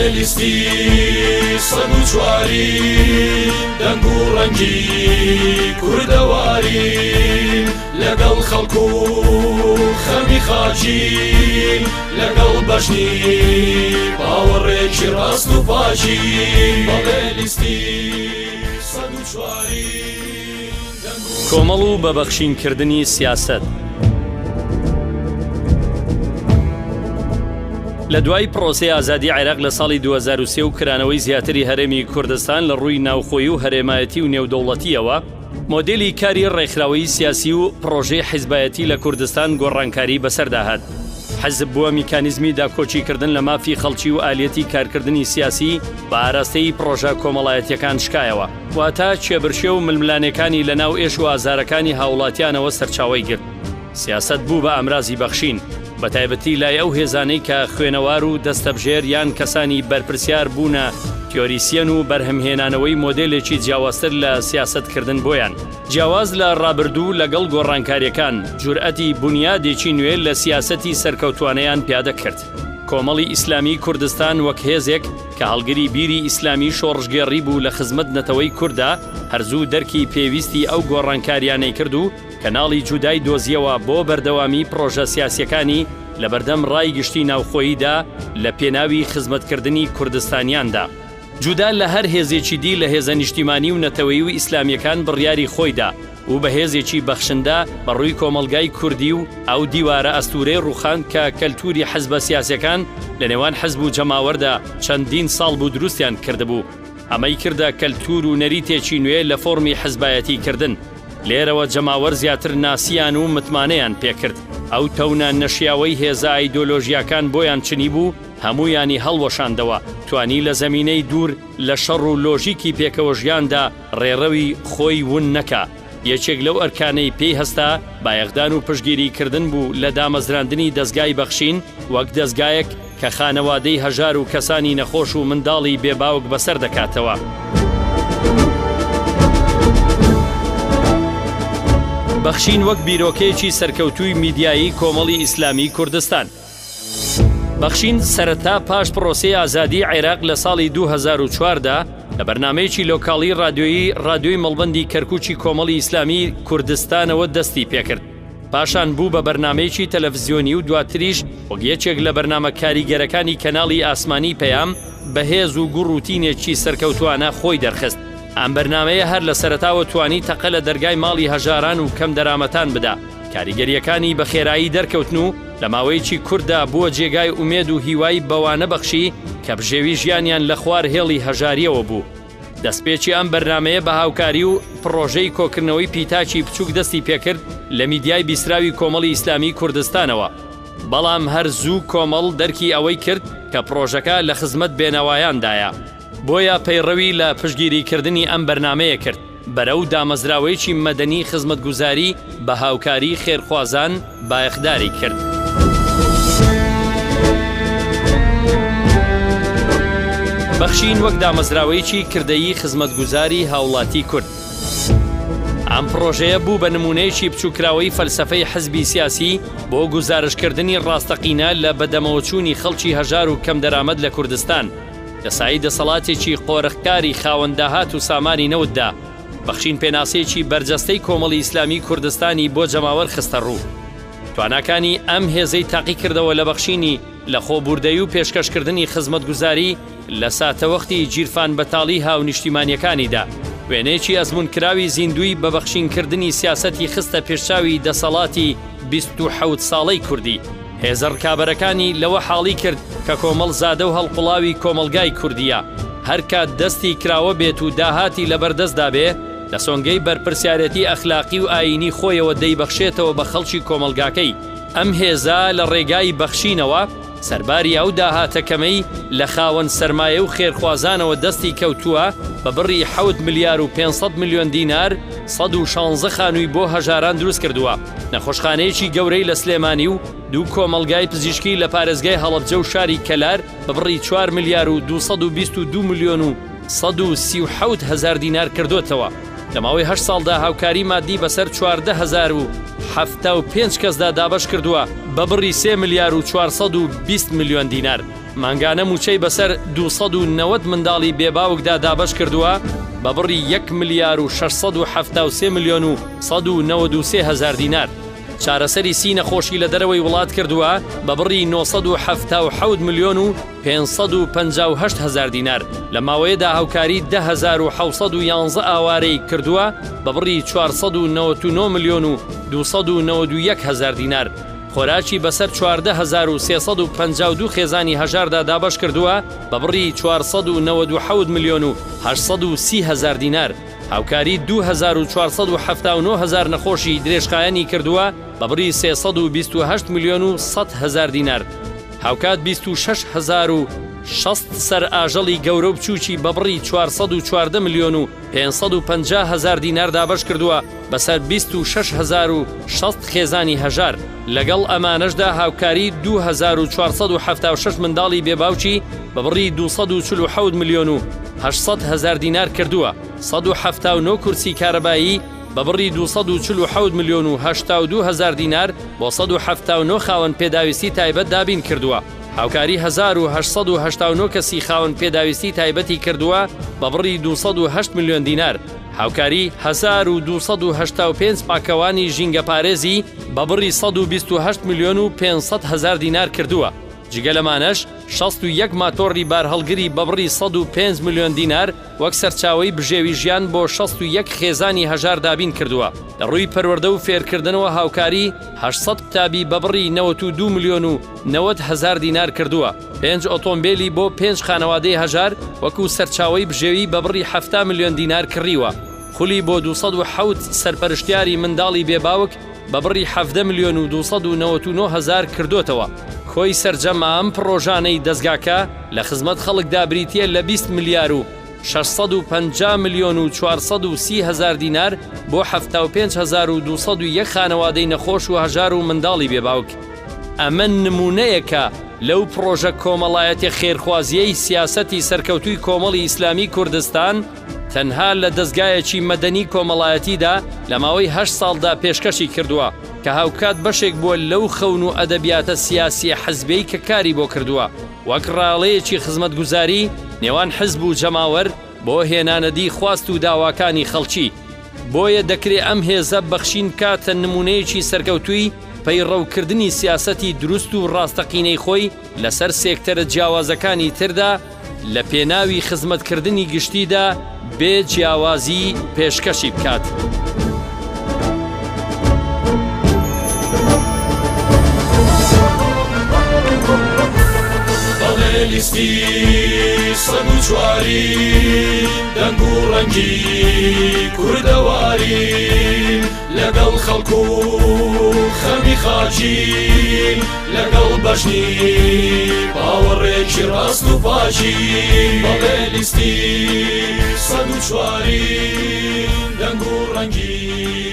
بەڵێلیستی سەد و چواری دەنگ و ڕەنگی کوردەواری لەگەڵ خەڵکو خەمی خاچی لەگەڵ بەشنی باوەڕێکی ڕاست و پاچی بەڵێلیستی سەد و چواری کۆمەڵ و بەبەخشینکردنی سیاسەت. لە دوای پرۆسەی ئازادی عێراق لە ساڵی 2023 و کرانەوەی زیاتری هەرێمی کوردستان لە ڕووی ناوخۆیی و هەرێمایەتی و نێودەوڵەتیەوە، مۆدێلی کاری ڕێکخراوەی سیاسی و پرۆژەی حیزبایەتی لە کوردستان گۆڕانکاری بەسەرداهات. حەزب بووە میکانیزمی داکۆچیکردن لە مافی خەڵکی و ئالێتی کارکردنی سیاسی بە ئاراستەی پرۆژە کۆمەڵایەتیەکان شکایەوە، واتە چێبرشێ و ململانەکانی لەناو ئێش و ئازارەکانی هاوڵاتیانەوە سەرچاوەی گرت. سیاست بوو بە ئامرازی بەخشین، بە تایبەتی لای ئەو هێزانەی کە خوێنەوار و دەستەبژێر یان کەسانی بەرپرسیار بوونە تیۆریسیەن و بەرهەمهێنانەوەی مۆدێلێکی جیاوازتر لە سیاستکردن بۆیان. جیاواز لە ڕابردوو لەگەڵ گۆڕانکاریەکان جورئەتی بنیادێکی نوێ لە سیاسەتی سەرکەوتوانەیان پیادە کرد. کۆمەڵی ئیسلامی کوردستان وەک هێزێک کە هەڵگری بیری ئیسلامی شۆڕژگێڕی بوو لە خزمەت نەتەوەی کووردا، هەرزوو دەرکی پێویستی ئەو گۆڕانکاریانەی کرد و کەناڵی جودای دۆزیەوە بۆ بەردەوامی پرۆژە سیاسیەکانی لە بەردەم ڕای گشتی ناوخۆییدا لە پێناوی خزمەتکردنی کوردستانیاندا. جودا لە هەر هێزێکی دی لە هێزە نیشتیمانی و نەتەوەی و ئیسلامیەکان بڕیاری خۆیدا و بە هێزێکی بەخشندا بەڕووی کۆمەلگای کوردی و ئەو دیوارە ئەستورەی ڕوخان کە کەلتوری حەزبە سیاسیەکان لە نێوان حەزب و جەماوەردا چەندین ساڵ بوو دروستیان کردبوو. ئەمەی کردە کەلتور و نەریتێکی نوێ لە فۆرمی حەزبایەتی کردن. لێرەوە جەماوەر زیاتر ناسیان و متمانەیان پێکرد. ئەو تەونە نەشیاوەی هێزە ئایدۆلۆژیاکان بۆیان چنی بوو، هەموویانی هەڵوەشاندەوە، توانی لە زەمینەی دوور لە شەڕ و لۆژیکی پێکەوە ژیاندا ڕێڕەوی خۆی ون نەکا. یەکێک لەو ئەرکانەی پێی هەستا بایەخدان و پشگیریکردن بوو لە دامەزراندنی دەستگای بەخشین وەک دەستگایەک کە خانەوادەی هەژار و کەسانی نەخۆش و منداڵی بێباوک بەسەر دەکاتەوە. بەخشین وەک بیرۆکەیەکی سەرکەوتووی میدیایی کۆمەڵی ئیسلامی کوردستان. بەخشین سەرەتا پاش پرۆسەی ئازادی عێراق لە ساڵی 2004دا لە بەرنامەیەکی لۆکاڵی ڕادیۆی مەڵبەندی کەرکووکی کۆمەڵی ئیسلامی کوردستانەوە دەستی پێکرد. پاشان بوو بە بەرنامەیەکی تەلەڤیزیۆنی و دواتریش وەک یەکێک لە بەرنامە کاریگەرەکانی کەناڵی ئاسمانی پەیام بەهێز و گوڕوتینێکی سەرکەوتوانە خۆی دەرخست. ئەم بەرنامەیە هەر لە سەرەتاوە توانی تەقە لە دەرگای ماڵی هەژاران و کەم دەرامەتان بدا. کاریگەریەکانی بە خێرایی دەرکەوتن و لە ماوەیەکی کووردا بووە جێگای ئومێد و هیوای بەوانە بەخشی کە بژێوی ژیانیان لە خوار هێڵی هەژاریەوە بوو. دەستپێکی ئەم بەرنامەیە بە هاوکاری و پرۆژەی کۆکردنەوەی پیتاچی بچووک دەستی پێکرد لە میدیای بیسراوی کۆمەڵی ئیسلامی کوردستانەوە. بەڵام هەر زوو کۆمەڵ دەرکی ئەوەی کرد کە پرۆژەکە لە خزمەت بێنەوایاندایە. بۆیە پەیڕەوی لە پشگیریکردنی ئەم بەرنامەیە کرد بەرەو دامەزراوەیەکی مەدەنی خزمەتگوزاری بە هاوکاری خێرخوازان بایەخداری کرد. بەخشین وەک دامەزراوەیەکی کردەیی خزمەتگوزاری هاوڵاتی کورد. ئەم پرۆژەیە بوو بە نمونەیەکی بچووکراوەی فەلسەفەی حزبی سیاسی بۆ گزارشکردنی ڕاستەقینە لە بەدەمەوەچوونی خەڵکی هەژار و کەم دەرامەت لە کوردستان لەسایی دەسەڵاتێکی قۆرەخکاری خاوەنداهات و سامانی نەوتدا. بەخشین پێناسەیەکی بەرجەستەی کۆمەڵی ئیسلامی کوردستانی بۆ جەماوەر خستە ڕوو. تواناکانی ئەم هێزەی تاقی کردەوە لە بەخشینی لە خۆبوردەی و پێشکەشکردنی خزمەتگوزاری لە ساتەوەختی گیرفان بەتاڵی هاو نیشتیمانیەکانیدا. وێنەیەکی ئەزمونکراوی زیندوی بە بەخشینکردنی سیاسەتی خستە پێشچاوی دەسەڵاتی 27 ساڵەی کوردی. هێزە ڕکابەرەکانی لەوە حاڵی کرد کە کۆمەڵ زادە و هەڵقوڵاوی کۆمەلگای کوردیە. هەر کات دەستی کراوە بێت و داهاتی لەبەردەستدا بێ، لە سۆنگەی بەرپرسیارەتی ئەخلاقی و ئاینی خۆیەوە دەیبەخشێتەوە بە خەڵکی کۆمەلگاکەی. ئەم هێزە لە ڕێگای بەخشینەوە سەرباری ئەو داهاتەکەمەی لە خاوەن سەرمایە و خێرخوازانەوە دەستی کەوتووە بە بڕی 7 ملیار و 500 میلیۆن دینار 116 خانووی بۆ هەژاران دروست کردووە. نەخۆشخانەیەکی گەورەی لە سلێمانی و 2 کۆمەلگای پزیشکی لە پارێزگای هەڵەبجە و شاری کەلار بە بڕی 4 ملیار و 222 میلیۆن و 137 هەزار دینار کردوتەوە. لە ماوەی 8 ساڵدا هاوکاری مادی بەسەر 14,700 75 کەسدا دابەش کردووە بە بڕی 3 ملیار و 420 میلیۆن دینار. مانگانە موچەی بەسەر 290 منداڵی بێباوکدا دابەش کردووە بە بڕی 1 ملیار و 673 میلیۆن و 193 هزار دینار. چارەسەری سی نەخۆشی لە دەرەوەی وڵات کردووە بە بڕی 977 میلیۆن و 558 هزار دینار. لە ماوەیەدا هاوکاری 10,711 ئاوارەی کردووە بە بڕی 499 میلیۆن و 291 هزار دینار. خۆراکی بەسەر 14,352 خێزانی هەژاردا دابەش کردووە بە بڕی 497 میلیۆن و 830 هزار دینار. هاوکاری 2,479 هزار نەخۆشی درێژخایەنی کردووە بە بڕی 328 میلیۆن و 100 هزار دینار. هاوکات 26,060 سەر ئاژەڵی گەورە و بچووکی بە بڕی 414 میلیۆن و 550 هزار دینار دابەش کردووە بەسەر 26,060 خێزانی هەژار. لەگەڵ ئەمانەشدا هاوکاری 2,476 منداڵی بێباوکی بە بڕی 247 میلیۆن و 800 هزار دینار کردووە. 179 کورسی کارەبایی بە بڕی 247 میلیۆن و 82 هزار دینار بۆ 179 خاوەن پێداویستی تایبەت دابین کردووە. هاوکاری 1889 کەسی خاوەن پێداویستی تایبەتی کردووە بە بڕی 208 میلیۆن دینار. هاوکاری 1285 پاکەوانی ژینگە پارێزی بە بڕی 128 میلیۆن و 500 هزار دینار کردووە. جگە لەمانەش 61 ماتۆڕی بار هەڵگری بە بڕی 105 میلیۆن دینار وەک سەرچاوەی بژێوی ژیان بۆ 61 خێزانی هەژار دابین کردووە. لە ڕووی پەروەردە و فێرکردنەوە هاوکاری 800 قوتابی بە بڕی 92 میلیۆن و 90 هزار دینار کردووە. 5 ئۆتۆمبیلی بۆ 5 خانەوادەی هەژار وەکو سەرچاوەی بژێوی بە بڕی 70 میلیۆن دینار کڕیوە. خولی بۆ 207 سەرپەرشتیاری منداڵی بێباوک بە بڕی 70 میلیۆن و 299 هزار کردوتەوە. خۆی سەرجەمە ئەم پرۆژانەی دەستگاکە لە خزمەت خەڵکدا بریتیە لە 20 ملیار و 650 میلیۆن و 430 هزار دینار بۆ 75,201 خانەوادەی نەخۆش و هەژار و منداڵی بێباوک. ئەمە نمونەیەکە لەو پرۆژە کۆمەڵایەتی خێرخوازیەی سیاسەتی سەرکەوتووی کۆمەڵی ئیسلامی کوردستان تەنها لە دەستگایەکی مەدەنی کۆمەڵایەتیدا لە ماوەی 8 ساڵدا پێشکەشی کردووە کە هاوکات بەشێک بووە لەو خەون و ئەدەبیاتە سیاسی حەزبەی کە کاری بۆ کردووە وەک ڕاڵەیەکی خزمەتگوزاری نێوان حزب و جەماوەر بۆ هێنانەدی خواست و داواکانی خەڵکی. بۆیە دەکرێت ئەم هێزە بەخشین کاتە نمونەیەکی سەرکەوتووی پەیڕەوکردنی سیاسەتی دروست و ڕاستەقینەی خۆی لەسەر سێکتەرە جیاوازەکانی تردا لە پێناوی خزمەتکردنی گشتیدا بێ جیاوازی پێشکەشی بکات. لیستی سەد و چواری دەنگ و ڕەنگی کوردەواری لەگەڵ خەڵکو خەمی خاچین لەگەڵ بەشنی باوەڕێکی ڕاست و پاچی بەڵێ لیستی سەد و چواری دەنگ و ڕەنگی